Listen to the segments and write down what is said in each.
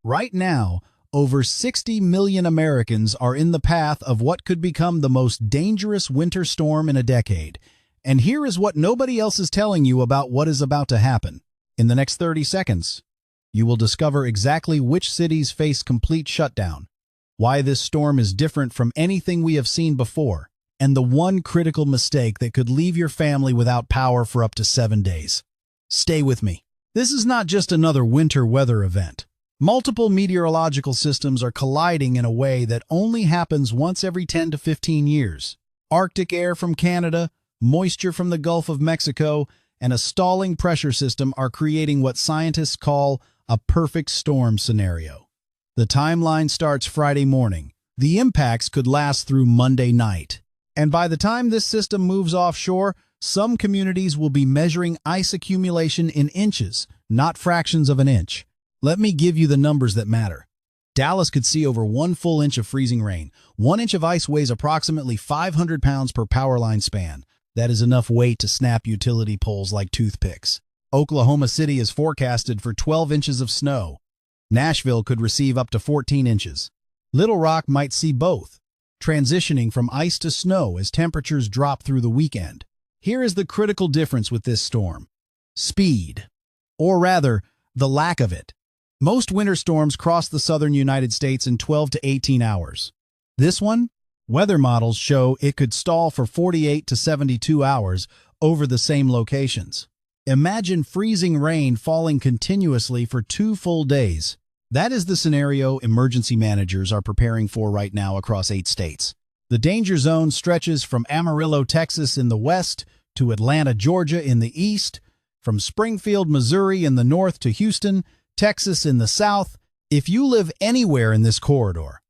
Right now, over 60 million Americans are in the path of what could become the most dangerous winter storm in a decade. And here is what nobody else is telling you about what is about to happen. In the next 30 seconds, you will discover exactly which cities face complete shutdown, why this storm is different from anything we have seen before, and the one critical mistake that could leave your family without power for up to 7 days. Stay with me. This is not just another winter weather event. Multiple meteorological systems are colliding in a way that only happens once every 10 to 15 years. Arctic air from Canada, moisture from the Gulf of Mexico, and a stalling pressure system are creating what scientists call a perfect storm scenario. The timeline starts Friday morning. The impacts could last through Monday night. And by the time this system moves offshore, some communities will be measuring ice accumulation in inches, not fractions of an inch. Let me give you the numbers that matter. Dallas could see over 1 full inch of freezing rain. 1 inch of ice weighs approximately 500 pounds per power line span. That is enough weight to snap utility poles like toothpicks. Oklahoma City is forecasted for 12 inches of snow. Nashville could receive up to 14 inches. Little Rock might see both, transitioning from ice to snow as temperatures drop through the weekend. Here is the critical difference with this storm: speed, or rather, the lack of it. Most winter storms cross the southern United States in 12 to 18 hours. This one, weather models show it could stall for 48 to 72 hours over the same locations. Imagine freezing rain falling continuously for 2 full days. That is the scenario emergency managers are preparing for right now across 8 states. The danger zone stretches from Amarillo, Texas in the west to Atlanta, Georgia in the east, from Springfield, Missouri in the north to Houston, Texas in the south. If you live anywhere in this corridor,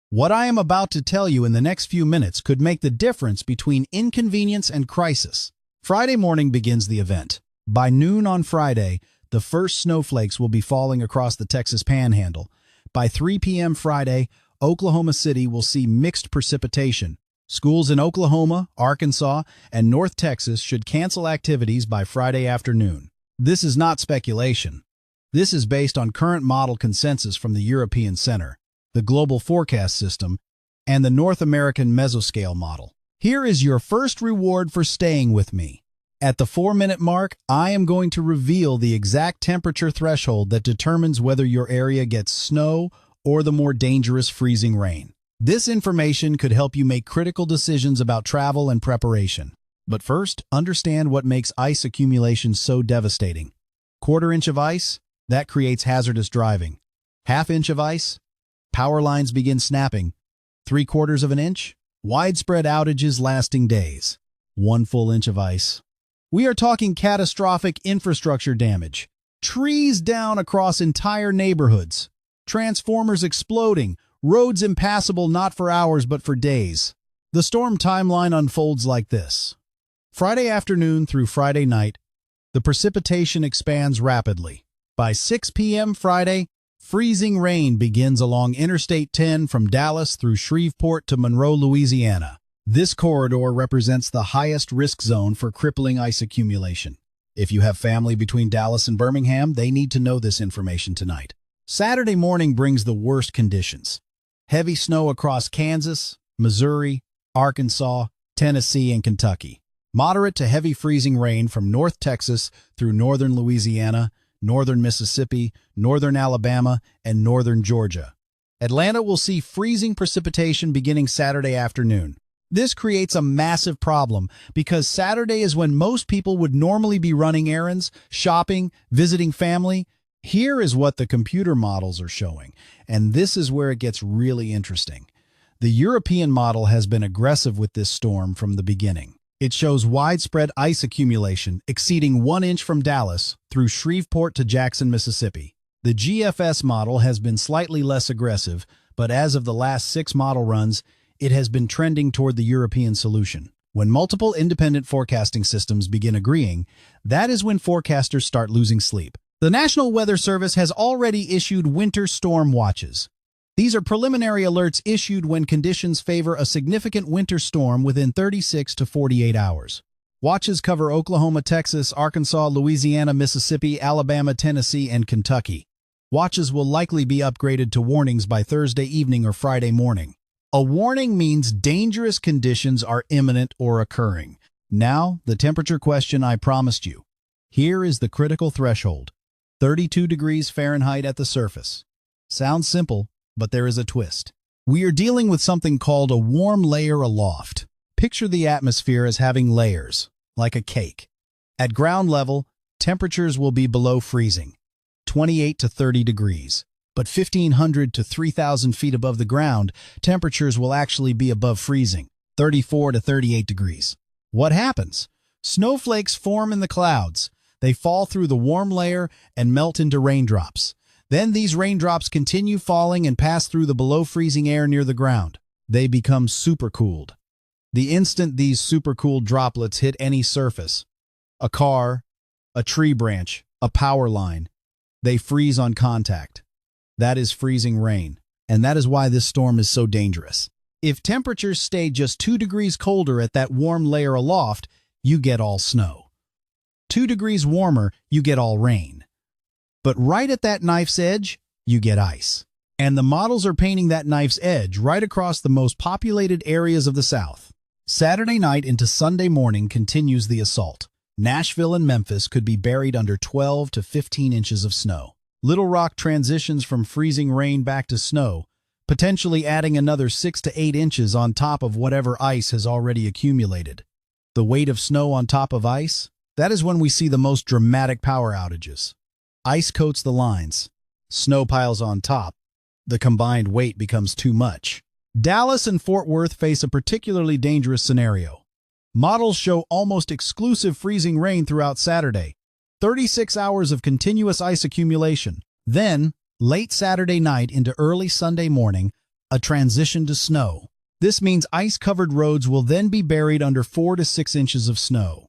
what I am about to tell you in the next few minutes could make the difference between inconvenience and crisis. Friday morning begins the event. By noon on Friday, the first snowflakes will be falling across the Texas Panhandle. By 3 p.m. Friday, Oklahoma City will see mixed precipitation. Schools in Oklahoma, Arkansas, and North Texas should cancel activities by Friday afternoon. This is not speculation. This is based on current model consensus from the European Center, the Global Forecast System, and the North American Mesoscale model. Here is your first reward for staying with me. At the 4-minute mark, I am going to reveal the exact temperature threshold that determines whether your area gets snow or the more dangerous freezing rain. This information could help you make critical decisions about travel and preparation. But first, understand what makes ice accumulation so devastating. 1/4 inch of ice? That creates hazardous driving. 1/2 inch of ice? Power lines begin snapping. 3/4 of an inch? Widespread outages lasting days. 1 full inch of ice? We are talking catastrophic infrastructure damage. Trees down across entire neighborhoods. Transformers exploding. Roads impassable not for hours but for days. The storm timeline unfolds like this. Friday afternoon through Friday night, the precipitation expands rapidly. By 6 p.m. Friday, freezing rain begins along Interstate 10 from Dallas through Shreveport to Monroe, Louisiana. This corridor represents the highest risk zone for crippling ice accumulation. If you have family between Dallas and Birmingham, they need to know this information tonight. Saturday morning brings the worst conditions. Heavy snow across Kansas, Missouri, Arkansas, Tennessee, and Kentucky. Moderate to heavy freezing rain from North Texas through northern Louisiana, northern Mississippi, northern Alabama, and northern Georgia. Atlanta will see freezing precipitation beginning Saturday afternoon. This creates a massive problem because Saturday is when most people would normally be running errands, shopping, visiting family. Here is what the computer models are showing, and this is where it gets really interesting. The European model has been aggressive with this storm from the beginning. It shows widespread ice accumulation exceeding 1 inch from Dallas through Shreveport to Jackson, Mississippi. The GFS model has been slightly less aggressive, but as of the last 6 model runs, it has been trending toward the European solution. When multiple independent forecasting systems begin agreeing, that is when forecasters start losing sleep. The National Weather Service has already issued winter storm watches. These are preliminary alerts issued when conditions favor a significant winter storm within 36 to 48 hours. Watches cover Oklahoma, Texas, Arkansas, Louisiana, Mississippi, Alabama, Tennessee, and Kentucky. Watches will likely be upgraded to warnings by Thursday evening or Friday morning. A warning means dangerous conditions are imminent or occurring. Now, the temperature question I promised you. Here is the critical threshold: 32 degrees Fahrenheit at the surface. Sounds simple, but there is a twist. We are dealing with something called a warm layer aloft. Picture the atmosphere as having layers, like a cake. At ground level, temperatures will be below freezing, 28 to 30 degrees. But 1,500 to 3,000 feet above the ground, temperatures will actually be above freezing, 34 to 38 degrees. What happens? Snowflakes form in the clouds. They fall through the warm layer and melt into raindrops. Then these raindrops continue falling and pass through the below-freezing air near the ground. They become supercooled. The instant these supercooled droplets hit any surface, a car, a tree branch, a power line, they freeze on contact. That is freezing rain, and that is why this storm is so dangerous. If temperatures stay just 2 degrees colder at that warm layer aloft, you get all snow. 2 degrees warmer, you get all rain. But right at that knife's edge, you get ice. And the models are painting that knife's edge right across the most populated areas of the South. Saturday night into Sunday morning continues the assault. Nashville and Memphis could be buried under 12 to 15 inches of snow. Little Rock transitions from freezing rain back to snow, potentially adding another 6 to 8 inches on top of whatever ice has already accumulated. The weight of snow on top of ice? That is when we see the most dramatic power outages. Ice coats the lines. Snow piles on top. The combined weight becomes too much. Dallas and Fort Worth face a particularly dangerous scenario. Models show almost exclusive freezing rain throughout Saturday. 36 hours of continuous ice accumulation. Then, late Saturday night into early Sunday morning, a transition to snow. This means ice-covered roads will then be buried under 4 to 6 inches of snow.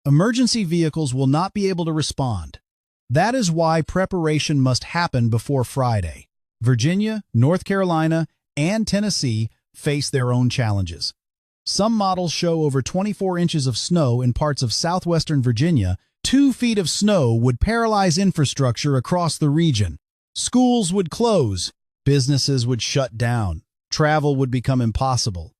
Emergency vehicles will not be able to respond. That is why preparation must happen before Friday. Virginia, North Carolina, and Tennessee face their own challenges. Some models show over 24 inches of snow in parts of southwestern Virginia. 2 feet of snow would paralyze infrastructure across the region. Schools would close, businesses would shut down, travel would become impossible.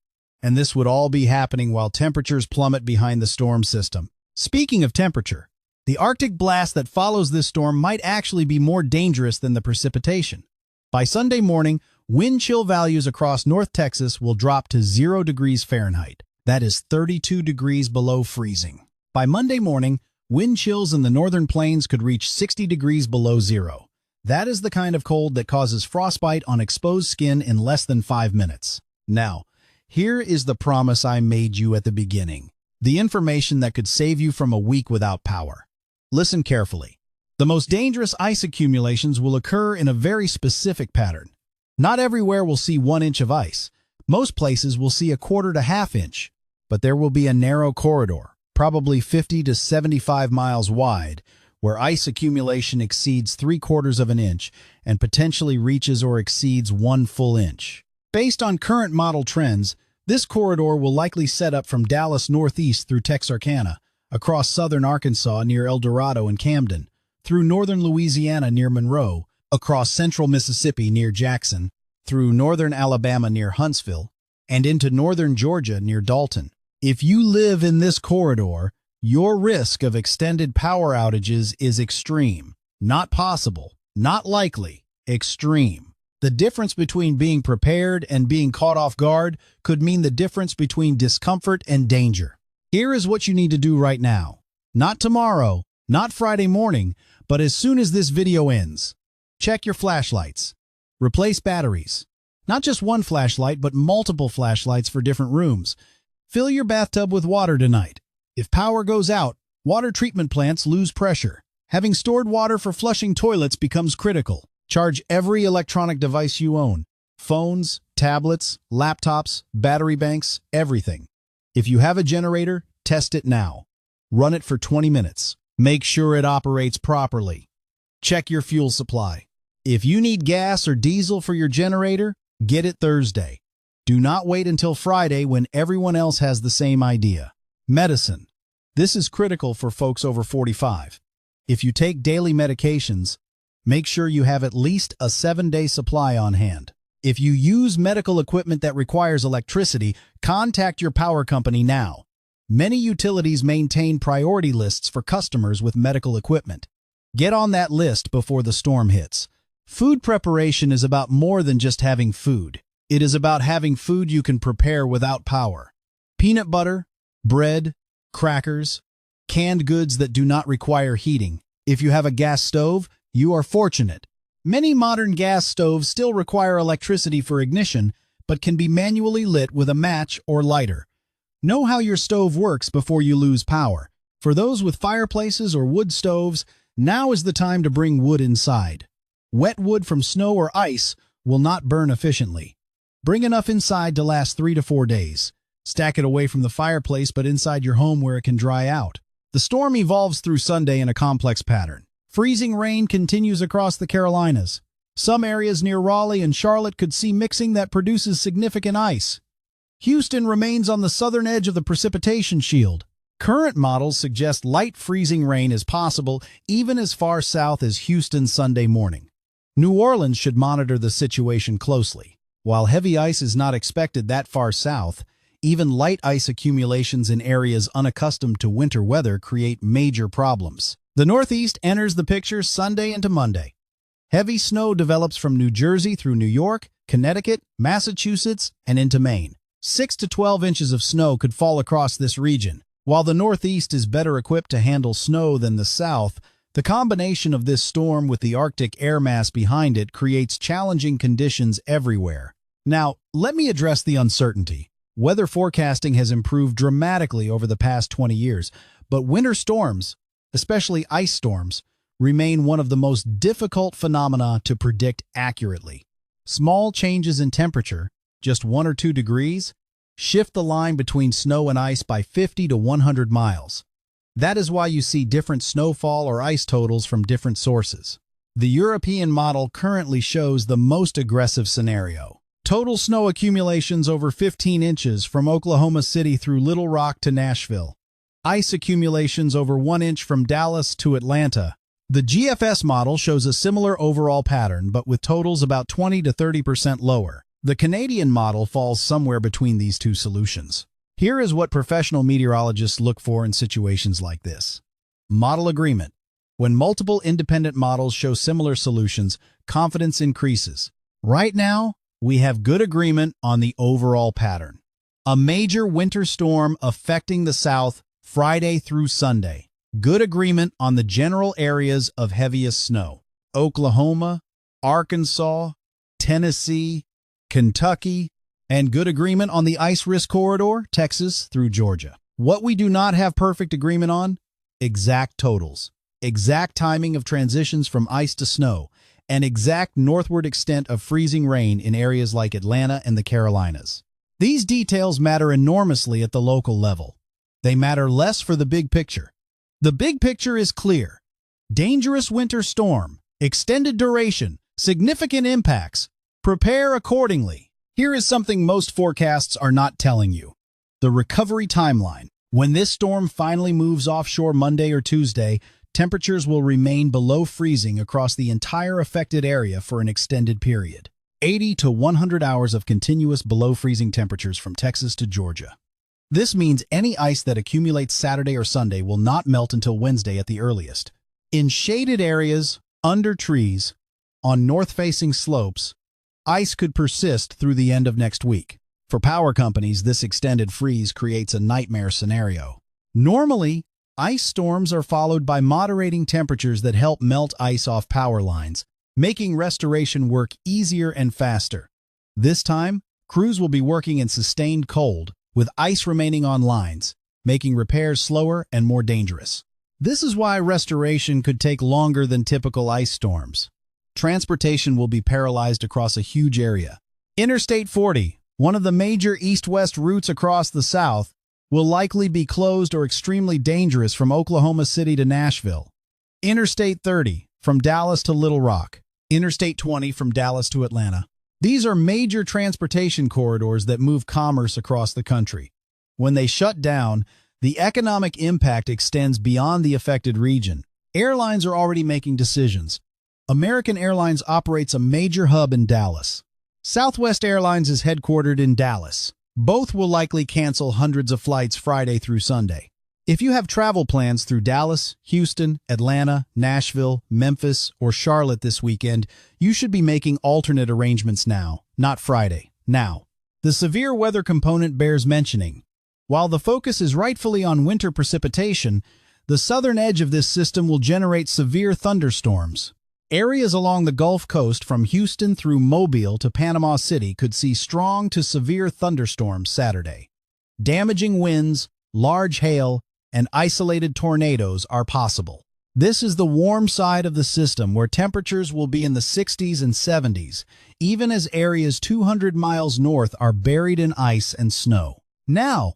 And this would all be happening while temperatures plummet behind the storm system. Speaking of temperature, the Arctic blast that follows this storm might actually be more dangerous than the precipitation. By Sunday morning, wind chill values across North Texas will drop to 0 degrees Fahrenheit. That is 32 degrees below freezing. By Monday morning, wind chills in the northern plains could reach 60 degrees below zero. That is the kind of cold that causes frostbite on exposed skin in less than 5 minutes. Now, here is the promise I made you at the beginning. The information that could save you from a week without power. Listen carefully. The most dangerous ice accumulations will occur in a very specific pattern. Not everywhere will see 1 inch of ice. Most places will see 1/4 to 1/2 inch. But there will be a narrow corridor, probably 50 to 75 miles wide, where ice accumulation exceeds 3/4 of an inch and potentially reaches or exceeds 1 full inch. Based on current model trends, this corridor will likely set up from Dallas northeast through Texarkana, across southern Arkansas near El Dorado and Camden, through northern Louisiana near Monroe, across central Mississippi near Jackson, through northern Alabama near Huntsville, and into northern Georgia near Dalton. If you live in this corridor, your risk of extended power outages is extreme. Not possible, not likely, extreme. The difference between being prepared and being caught off guard could mean the difference between discomfort and danger. Here is what you need to do right now. Not tomorrow, not Friday morning, but as soon as this video ends. Check your flashlights. Replace batteries. Not just one flashlight, but multiple flashlights for different rooms. Fill your bathtub with water tonight. If power goes out, water treatment plants lose pressure. Having stored water for flushing toilets becomes critical. Charge every electronic device you own. Phones, tablets, laptops, battery banks, everything. If you have a generator, test it now. Run it for 20 minutes. Make sure it operates properly. Check your fuel supply. If you need gas or diesel for your generator, get it Thursday. Do not wait until Friday when everyone else has the same idea. Medicine. This is critical for folks over 45. If you take daily medications, Make sure you have at least a 7-day supply on hand. If you use medical equipment that requires electricity, contact your power company now. Many utilities maintain priority lists for customers with medical equipment. Get on that list before the storm hits. Food preparation is about more than just having food. It is about having food you can prepare without power. Peanut butter, bread, crackers, canned goods that do not require heating. If you have a gas stove, you are fortunate. Many modern gas stoves still require electricity for ignition, but can be manually lit with a match or lighter. Know how your stove works before you lose power. For those with fireplaces or wood stoves, now is the time to bring wood inside. Wet wood from snow or ice will not burn efficiently. Bring enough inside to last 3 to 4 days. Stack it away from the fireplace but inside your home where it can dry out. The storm evolves through Sunday in a complex pattern. Freezing rain continues across the Carolinas. Some areas near Raleigh and Charlotte could see mixing that produces significant ice. Houston remains on the southern edge of the precipitation shield. Current models suggest light freezing rain is possible even as far south as Houston Sunday morning. New Orleans should monitor the situation closely. While heavy ice is not expected that far south, even light ice accumulations in areas unaccustomed to winter weather create major problems. The Northeast enters the picture Sunday into Monday. Heavy snow develops from New Jersey through New York, Connecticut, Massachusetts, and into Maine. 6 to 12 inches of snow could fall across this region. While the Northeast is better equipped to handle snow than the South, the combination of this storm with the Arctic air mass behind it creates challenging conditions everywhere. Now, let me address the uncertainty. Weather forecasting has improved dramatically over the past 20 years, but winter storms, especially ice storms, remain one of the most difficult phenomena to predict accurately. Small changes in temperature, just 1 or 2 degrees, shift the line between snow and ice by 50 to 100 miles. That is why you see different snowfall or ice totals from different sources. The European model currently shows the most aggressive scenario. Total snow accumulations over 15 inches from Oklahoma City through Little Rock to Nashville. Ice accumulations over 1 inch from Dallas to Atlanta. The GFS model shows a similar overall pattern, but with totals about 20 to 30% lower. The Canadian model falls somewhere between these two solutions. Here is what professional meteorologists look for in situations like this. Model agreement. When multiple independent models show similar solutions, confidence increases. Right now, we have good agreement on the overall pattern. A major winter storm affecting the South Friday through Sunday. Good agreement on the general areas of heaviest snow. Oklahoma, Arkansas, Tennessee, Kentucky, and good agreement on the ice risk corridor, Texas through Georgia. What we do not have perfect agreement on? Exact totals, exact timing of transitions from ice to snow, and exact northward extent of freezing rain in areas like Atlanta and the Carolinas. These details matter enormously at the local level. They matter less for the big picture. The big picture is clear. Dangerous winter storm, extended duration, significant impacts. Prepare accordingly. Here is something most forecasts are not telling you. The recovery timeline. When this storm finally moves offshore Monday or Tuesday, temperatures will remain below freezing across the entire affected area for an extended period. 80 to 100 hours of continuous below freezing temperatures from Texas to Georgia. This means any ice that accumulates Saturday or Sunday will not melt until Wednesday at the earliest. In shaded areas, under trees, on north-facing slopes, ice could persist through the end of next week. For power companies, this extended freeze creates a nightmare scenario. Normally, ice storms are followed by moderating temperatures that help melt ice off power lines, making restoration work easier and faster. This time, crews will be working in sustained cold, with ice remaining on lines, making repairs slower and more dangerous. This is why restoration could take longer than typical ice storms. Transportation will be paralyzed across a huge area. Interstate 40, one of the major east-west routes across the South, will likely be closed or extremely dangerous from Oklahoma City to Nashville. Interstate 30, from Dallas to Little Rock. Interstate 20, from Dallas to Atlanta. These are major transportation corridors that move commerce across the country. When they shut down, the economic impact extends beyond the affected region. Airlines are already making decisions. American Airlines operates a major hub in Dallas. Southwest Airlines is headquartered in Dallas. Both will likely cancel hundreds of flights Friday through Sunday. If you have travel plans through Dallas, Houston, Atlanta, Nashville, Memphis, or Charlotte this weekend, you should be making alternate arrangements now, not Friday, now. The severe weather component bears mentioning. While the focus is rightfully on winter precipitation, the southern edge of this system will generate severe thunderstorms. Areas along the Gulf Coast from Houston through Mobile to Panama City could see strong to severe thunderstorms Saturday. Damaging winds, large hail, and isolated tornadoes are possible. This is the warm side of the system where temperatures will be in the 60s and 70s, even as areas 200 miles north are buried in ice and snow. Now,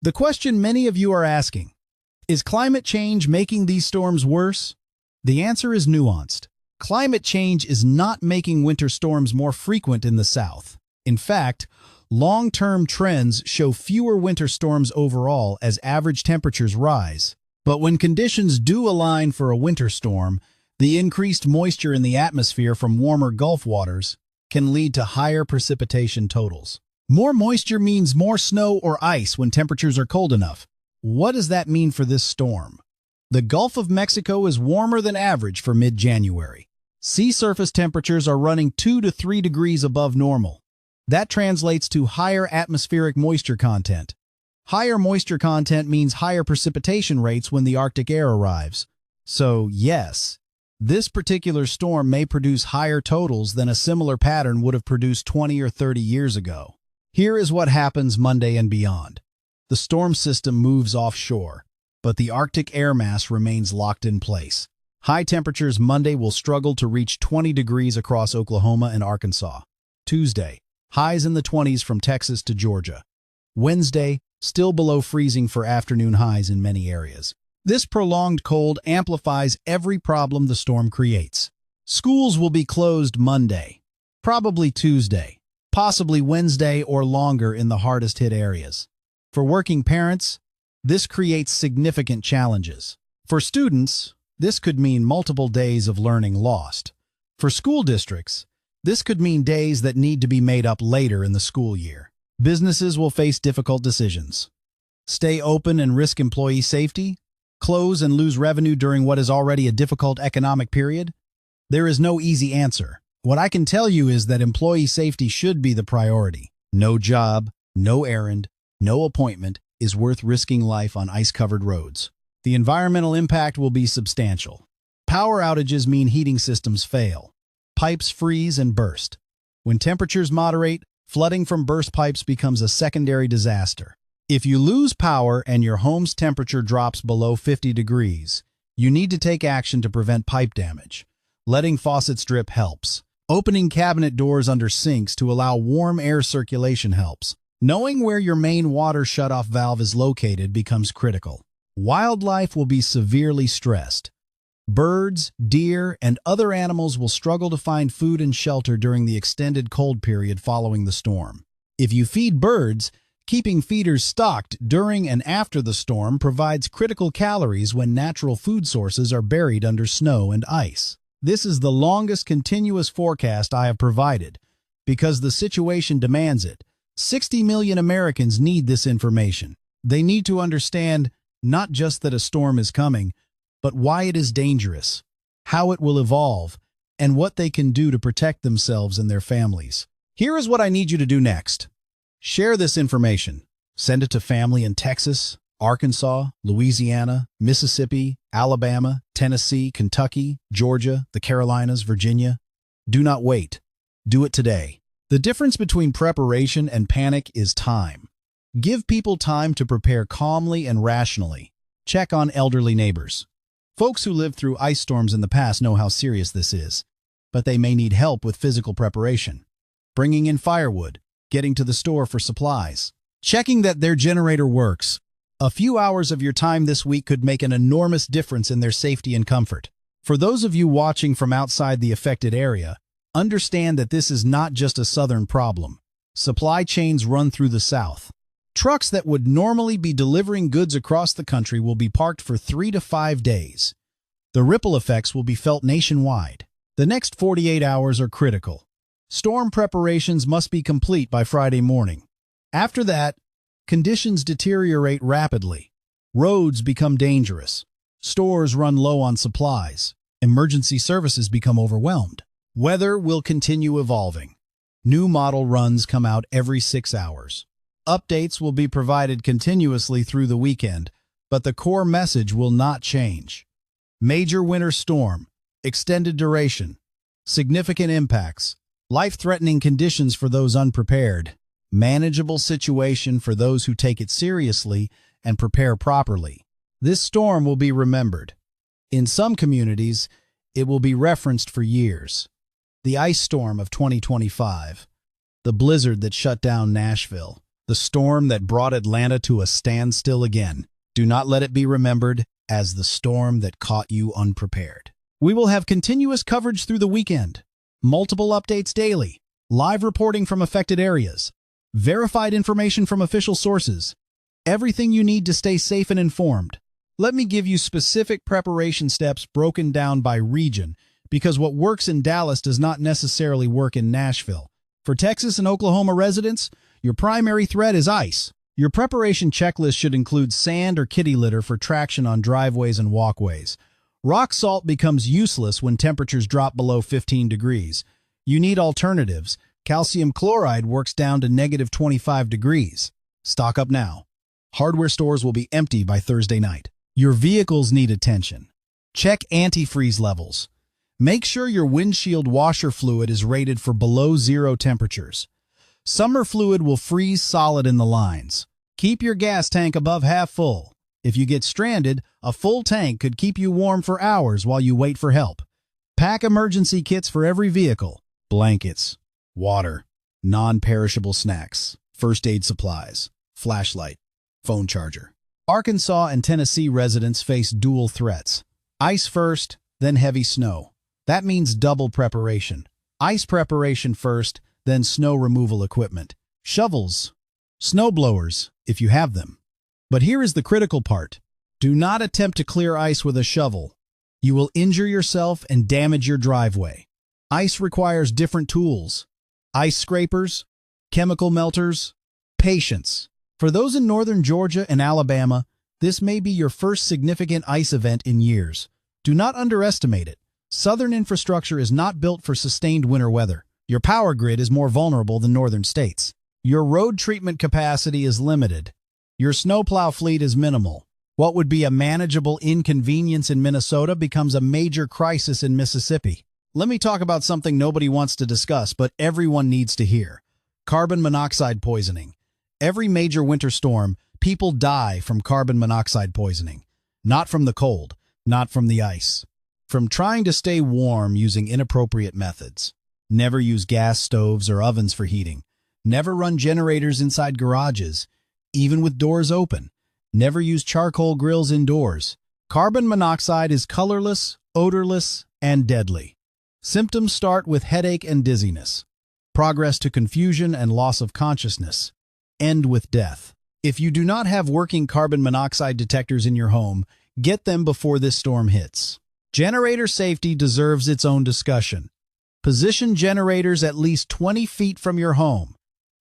the question many of you are asking, is climate change making these storms worse? The answer is nuanced. Climate change is not making winter storms more frequent in the South. In fact, long-term trends show fewer winter storms overall as average temperatures rise. But when conditions do align for a winter storm, the increased moisture in the atmosphere from warmer Gulf waters can lead to higher precipitation totals. More moisture means more snow or ice when temperatures are cold enough. What does that mean for this storm? The Gulf of Mexico is warmer than average for mid-January. Sea surface temperatures are running 2 to 3 degrees above normal. That translates to higher atmospheric moisture content. Higher moisture content means higher precipitation rates when the Arctic air arrives. So, yes, this particular storm may produce higher totals than a similar pattern would have produced 20 or 30 years ago. Here is what happens Monday and beyond. The storm system moves offshore, but the Arctic air mass remains locked in place. High temperatures Monday will struggle to reach 20 degrees across Oklahoma and Arkansas. Tuesday, highs in the 20s from Texas to Georgia. Wednesday, still below freezing for afternoon highs in many areas. This prolonged cold amplifies every problem the storm creates. Schools will be closed Monday, probably Tuesday, possibly Wednesday or longer in the hardest hit areas. For working parents, this creates significant challenges. For students, this could mean multiple days of learning lost. For school districts, this could mean days that need to be made up later in the school year. Businesses will face difficult decisions. Stay open and risk employee safety? Close and lose revenue during what is already a difficult economic period? There is no easy answer. What I can tell you is that employee safety should be the priority. No job, no errand, no appointment is worth risking life on ice-covered roads. The environmental impact will be substantial. Power outages mean heating systems fail. Pipes freeze and burst. When temperatures moderate, flooding from burst pipes becomes a secondary disaster. If you lose power and your home's temperature drops below 50 degrees, you need to take action to prevent pipe damage. Letting faucets drip helps. Opening cabinet doors under sinks to allow warm air circulation helps. Knowing where your main water shutoff valve is located becomes critical. Wildlife will be severely stressed. Birds, deer, and other animals will struggle to find food and shelter during the extended cold period following the storm. If you feed birds, keeping feeders stocked during and after the storm provides critical calories when natural food sources are buried under snow and ice. This is the longest continuous forecast I have provided because the situation demands it. 60 million Americans need this information. They need to understand not just that a storm is coming, but why it is dangerous, how it will evolve, and what they can do to protect themselves and their families. Here is what I need you to do next. Share this information. Send it to family in Texas, Arkansas, Louisiana, Mississippi, Alabama, Tennessee, Kentucky, Georgia, the Carolinas, Virginia. Do not wait. Do it today. The difference between preparation and panic is time. Give people time to prepare calmly and rationally. Check on elderly neighbors. Folks who lived through ice storms in the past know how serious this is, but they may need help with physical preparation. Bringing in firewood, getting to the store for supplies, checking that their generator works. A few hours of your time this week could make an enormous difference in their safety and comfort. For those of you watching from outside the affected area, understand that this is not just a southern problem. Supply chains run through the South. Trucks that would normally be delivering goods across the country will be parked for 3 to 5 days. The ripple effects will be felt nationwide. The next 48 hours are critical. Storm preparations must be complete by Friday morning. After that, conditions deteriorate rapidly. Roads become dangerous. Stores run low on supplies. Emergency services become overwhelmed. Weather will continue evolving. New model runs come out every 6 hours. Updates will be provided continuously through the weekend, but the core message will not change. Major winter storm, extended duration, significant impacts, life-threatening conditions for those unprepared, manageable situation for those who take it seriously and prepare properly. This storm will be remembered. In some communities, it will be referenced for years. The ice storm of 2025, the blizzard that shut down Nashville, the storm that brought Atlanta to a standstill again. Do not let it be remembered as the storm that caught you unprepared. We will have continuous coverage through the weekend, multiple updates daily, live reporting from affected areas, verified information from official sources, everything you need to stay safe and informed. Let me give you specific preparation steps broken down by region, because what works in Dallas does not necessarily work in Nashville. For Texas and Oklahoma residents, your primary threat is ice. Your preparation checklist should include sand or kitty litter for traction on driveways and walkways. Rock salt becomes useless when temperatures drop below 15 degrees. You need alternatives. Calcium chloride works down to -25 degrees. Stock up now. Hardware stores will be empty by Thursday night. Your vehicles need attention. Check antifreeze levels. Make sure your windshield washer fluid is rated for below 0 temperatures. Summer fluid will freeze solid in the lines. Keep your gas tank above half full. If you get stranded, a full tank could keep you warm for hours while you wait for help. Pack emergency kits for every vehicle. Blankets, water, non-perishable snacks, first aid supplies, flashlight, phone charger. Arkansas and Tennessee residents face dual threats. Ice first, then heavy snow. That means double preparation. Ice preparation first, then snow removal equipment. Shovels, snow blowers, if you have them. But here is the critical part. Do not attempt to clear ice with a shovel. You will injure yourself and damage your driveway. Ice requires different tools. Ice scrapers, chemical melters, patience. For those in northern Georgia and Alabama, this may be your first significant ice event in years. Do not underestimate it. Southern infrastructure is not built for sustained winter weather. Your power grid is more vulnerable than northern states. Your road treatment capacity is limited. Your snowplow fleet is minimal. What would be a manageable inconvenience in Minnesota becomes a major crisis in Mississippi. Let me talk about something nobody wants to discuss, but everyone needs to hear. Carbon monoxide poisoning. Every major winter storm, people die from carbon monoxide poisoning. Not from the cold, not from the ice. From trying to stay warm using inappropriate methods. Never use gas stoves or ovens for heating. Never run generators inside garages, even with doors open. Never use charcoal grills indoors. Carbon monoxide is colorless, odorless, and deadly. Symptoms start with headache and dizziness. Progress to confusion and loss of consciousness. End with death. If you do not have working carbon monoxide detectors in your home, get them before this storm hits. Generator safety deserves its own discussion. Position generators at least 20 feet from your home.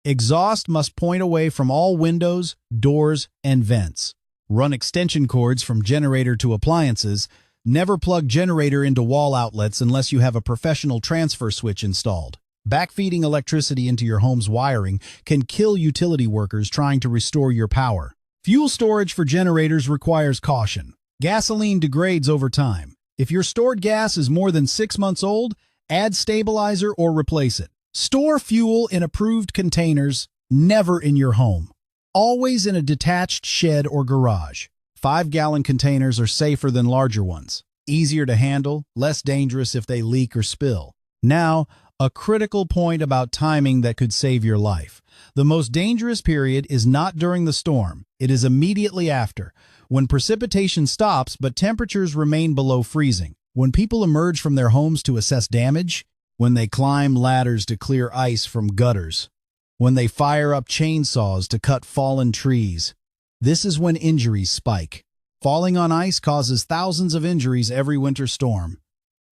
Exhaust must point away from all windows, doors, and vents. Run extension cords from generator to appliances. Never plug generator into wall outlets unless you have a professional transfer switch installed. Backfeeding electricity into your home's wiring can kill utility workers trying to restore your power. Fuel storage for generators requires caution. Gasoline degrades over time. If your stored gas is more than 6 months old, add stabilizer or replace it. Store fuel in approved containers, never in your home. Always in a detached shed or garage. 5-gallon containers are safer than larger ones. Easier to handle, less dangerous if they leak or spill. Now, a critical point about timing that could save your life. The most dangerous period is not during the storm. It is immediately after, when precipitation stops but temperatures remain below freezing. When people emerge from their homes to assess damage, when they climb ladders to clear ice from gutters, when they fire up chainsaws to cut fallen trees. This is when injuries spike. Falling on ice causes thousands of injuries every winter storm.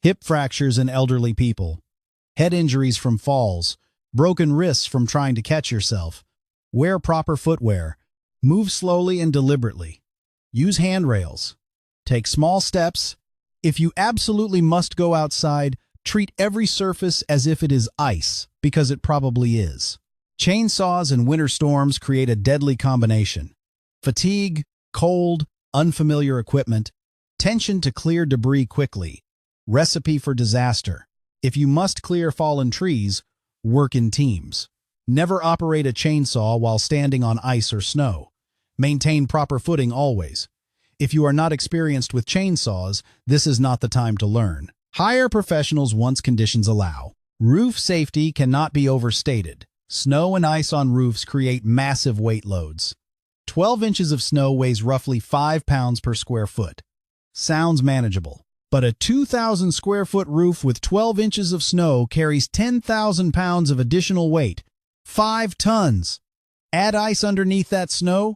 hip fractures in elderly people, head injuries from falls, broken wrists from trying to catch yourself. Wear proper footwear. Move slowly and deliberately. Use handrails. Take small steps. If you absolutely must go outside, treat every surface as if it is ice, because it probably is. Chainsaws and winter storms create a deadly combination. Fatigue, cold, unfamiliar equipment, tension to clear debris quickly. Recipe for disaster. If you must clear fallen trees, work in teams. Never operate a chainsaw while standing on ice or snow. Maintain proper footing always. If you are not experienced with chainsaws, this is not the time to learn. Hire professionals once conditions allow. Roof safety cannot be overstated. Snow and ice on roofs create massive weight loads. 12 inches of snow weighs roughly 5 pounds per square foot. Sounds manageable. But a 2,000 square foot roof with 12 inches of snow carries 10,000 pounds of additional weight. 5 tons. Add ice underneath that snow,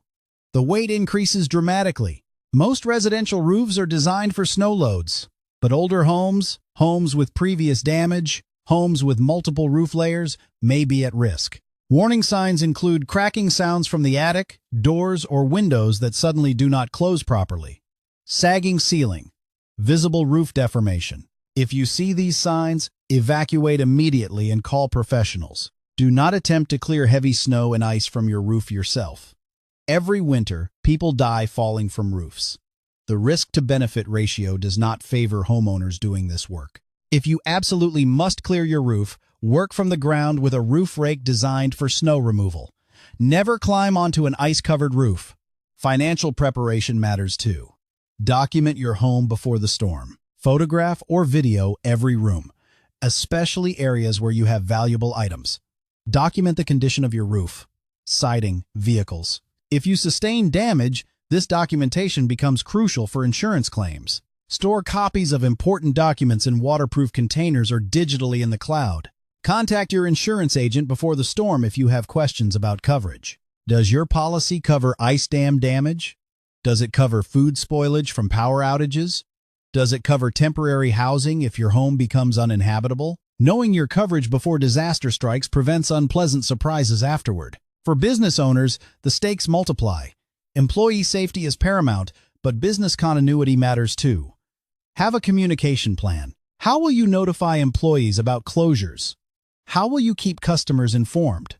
the weight increases dramatically. Most residential roofs are designed for snow loads, but older homes, homes with previous damage, homes with multiple roof layers may be at risk. Warning signs include cracking sounds from the attic, doors, or windows that suddenly do not close properly. Sagging ceiling. Visible roof deformation. If you see these signs, evacuate immediately and call professionals. Do not attempt to clear heavy snow and ice from your roof yourself. Every winter, people die falling from roofs. The risk-to-benefit ratio does not favor homeowners doing this work. If you absolutely must clear your roof, work from the ground with a roof rake designed for snow removal. Never climb onto an ice-covered roof. Financial preparation matters too. Document your home before the storm. Photograph or video every room, especially areas where you have valuable items. Document the condition of your roof, siding, vehicles. If you sustain damage, this documentation becomes crucial for insurance claims. Store copies of important documents in waterproof containers or digitally in the cloud. Contact your insurance agent before the storm if you have questions about coverage. Does your policy cover ice dam damage? Does it cover food spoilage from power outages? Does it cover temporary housing if your home becomes uninhabitable? Knowing your coverage before disaster strikes prevents unpleasant surprises afterward. For business owners, the stakes multiply. Employee safety is paramount, but business continuity matters too. Have a communication plan. How will you notify employees about closures? How will you keep customers informed?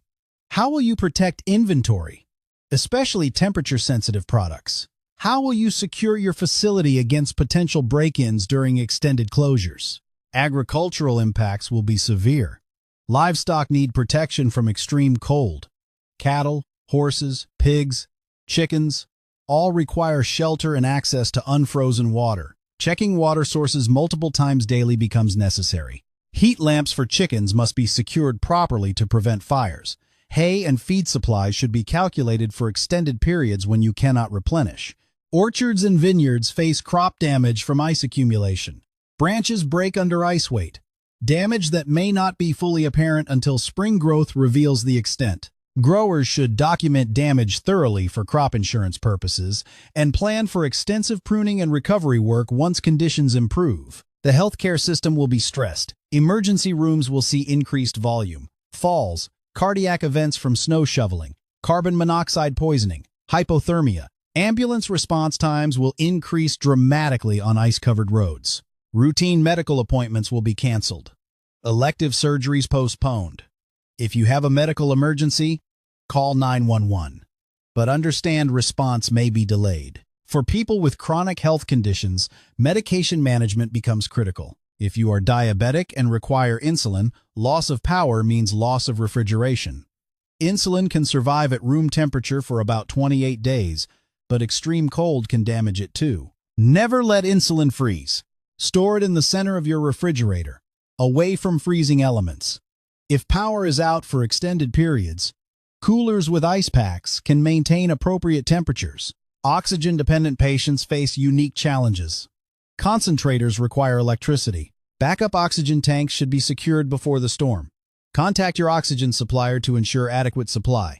How will you protect inventory, especially temperature-sensitive products? How will you secure your facility against potential break-ins during extended closures? Agricultural impacts will be severe. Livestock need protection from extreme cold. Cattle, horses, pigs, chickens, all require shelter and access to unfrozen water. Checking water sources multiple times daily becomes necessary. Heat lamps for chickens must be secured properly to prevent fires. Hay and feed supplies should be calculated for extended periods when you cannot replenish. Orchards and vineyards face crop damage from ice accumulation. Branches break under ice weight, damage that may not be fully apparent until spring growth reveals the extent. Growers should document damage thoroughly for crop insurance purposes and plan for extensive pruning and recovery work once conditions improve. The healthcare system will be stressed. Emergency rooms will see increased volume. Falls, cardiac events from snow shoveling, carbon monoxide poisoning, hypothermia. Ambulance response times will increase dramatically on ice-covered roads. Routine medical appointments will be canceled. Elective surgeries postponed. If you have a medical emergency, call 911. But understand response may be delayed. For people with chronic health conditions, medication management becomes critical. If you are diabetic and require insulin, loss of power means loss of refrigeration. Insulin can survive at room temperature for about 28 days, but extreme cold can damage it too. Never let insulin freeze. Store it in the center of your refrigerator, away from freezing elements. If power is out for extended periods, coolers with ice packs can maintain appropriate temperatures. Oxygen-dependent patients face unique challenges. Concentrators require electricity. Backup oxygen tanks should be secured before the storm. Contact your oxygen supplier to ensure adequate supply.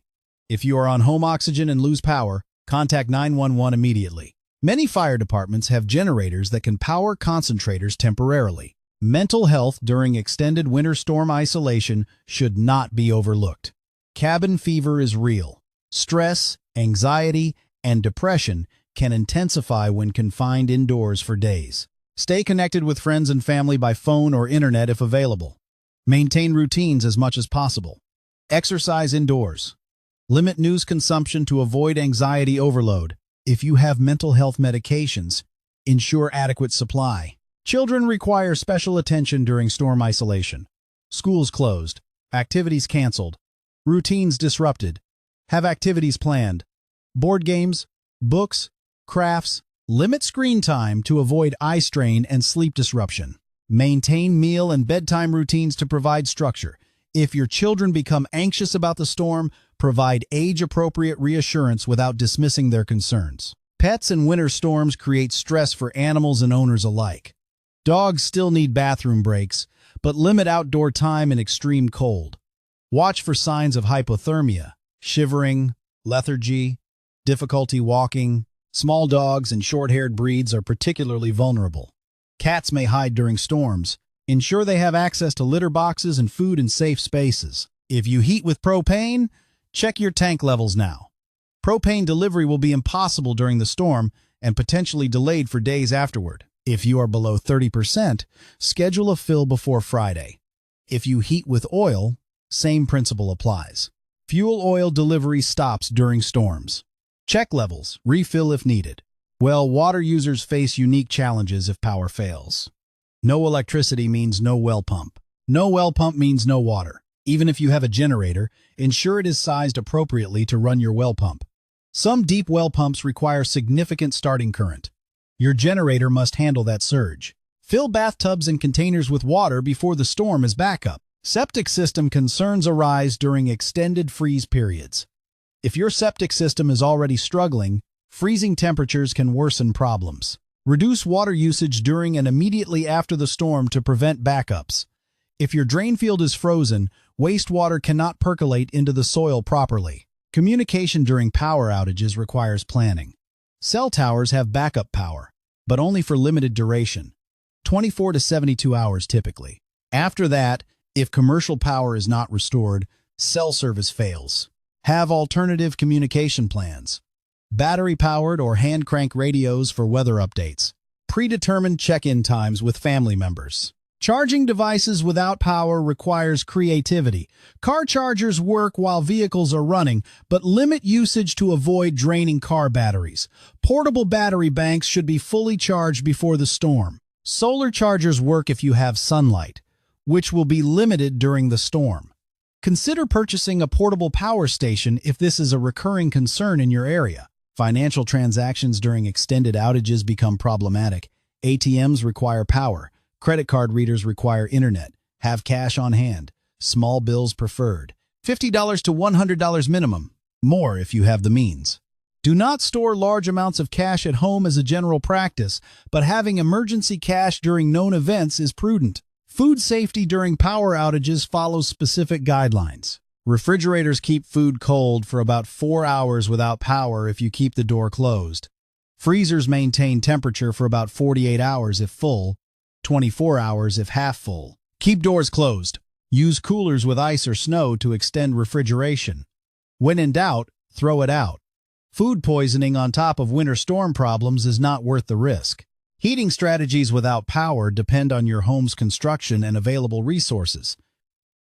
If you are on home oxygen and lose power, contact 911 immediately. Many fire departments have generators that can power concentrators temporarily. Mental health during extended winter storm isolation should not be overlooked. Cabin fever is real. Stress, anxiety, and depression can intensify when confined indoors for days. Stay connected with friends and family by phone or internet if available. Maintain routines as much as possible. Exercise indoors. Limit news consumption to avoid anxiety overload. If you have mental health medications, ensure adequate supply. Children require special attention during storm isolation. Schools closed. Activities canceled. Routines disrupted. Have activities planned. Board games, books, crafts. Limit screen time to avoid eye strain and sleep disruption. Maintain meal and bedtime routines to provide structure. If your children become anxious about the storm, provide age-appropriate reassurance without dismissing their concerns. Pets in winter storms create stress for animals and owners alike. Dogs still need bathroom breaks, but limit outdoor time in extreme cold. Watch for signs of hypothermia, shivering, lethargy, difficulty walking. Small dogs and short-haired breeds are particularly vulnerable. Cats may hide during storms. Ensure they have access to litter boxes and food in safe spaces. If you heat with propane, check your tank levels now. Propane delivery will be impossible during the storm and potentially delayed for days afterward. If you are below 30%, schedule a fill before Friday. If you heat with oil, same principle applies. Fuel oil delivery stops during storms. Check levels, refill if needed. Well, water users face unique challenges if power fails. No electricity means no well pump. No well pump means no water. Even if you have a generator, ensure it is sized appropriately to run your well pump. Some deep well pumps require significant starting current. Your generator must handle that surge. Fill bathtubs and containers with water before the storm as backup. Septic system concerns arise during extended freeze periods. If your septic system is already struggling, freezing temperatures can worsen problems. Reduce water usage during and immediately after the storm to prevent backups. If your drain field is frozen, wastewater cannot percolate into the soil properly. Communication during power outages requires planning. Cell towers have backup power, but only for limited duration, 24 to 72 hours typically. After that, if commercial power is not restored, cell service fails. Have alternative communication plans. Battery-powered or hand-crank radios for weather updates. Predetermined check-in times with family members. Charging devices without power requires creativity. Car chargers work while vehicles are running, but limit usage to avoid draining car batteries. Portable battery banks should be fully charged before the storm. Solar chargers work if you have sunlight, which will be limited during the storm. Consider purchasing a portable power station if this is a recurring concern in your area. Financial transactions during extended outages become problematic. ATMs require power. Credit card readers require internet. Have cash on hand. Small bills preferred. $50 to $100 minimum. More if you have the means. Do not store large amounts of cash at home as a general practice, but having emergency cash during known events is prudent. Food safety during power outages follows specific guidelines. Refrigerators keep food cold for about 4 hours without power if you keep the door closed. Freezers maintain temperature for about 48 hours if full, 24 hours if half full. Keep doors closed. Use coolers with ice or snow to extend refrigeration. When in doubt, throw it out. Food poisoning on top of winter storm problems is not worth the risk. Heating strategies without power depend on your home's construction and available resources.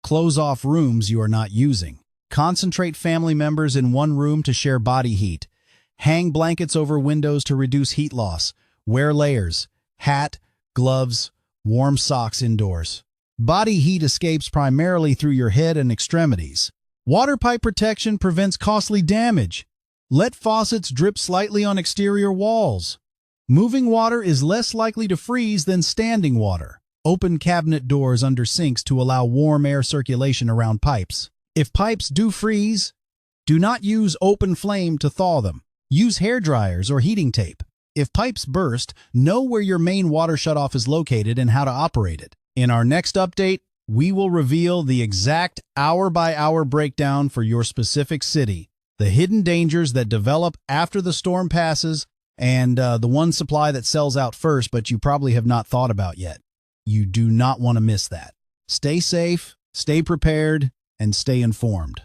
Close off rooms you are not using. Concentrate family members in one room to share body heat. Hang blankets over windows to reduce heat loss. Wear layers, hat, gloves, warm socks indoors. Body heat escapes primarily through your head and extremities. Water pipe protection prevents costly damage. Let faucets drip slightly on exterior walls. Moving water is less likely to freeze than standing water. Open cabinet doors under sinks to allow warm air circulation around pipes. If pipes do freeze, do not use open flame to thaw them. Use hair dryers or heating tape. If pipes burst, know where your main water shutoff is located and how to operate it. In our next update, we will reveal the exact hour-by-hour breakdown for your specific city, the hidden dangers that develop after the storm passes, and the one supply that sells out first but you probably have not thought about yet. You do not want to miss that. Stay safe, stay prepared, and stay informed.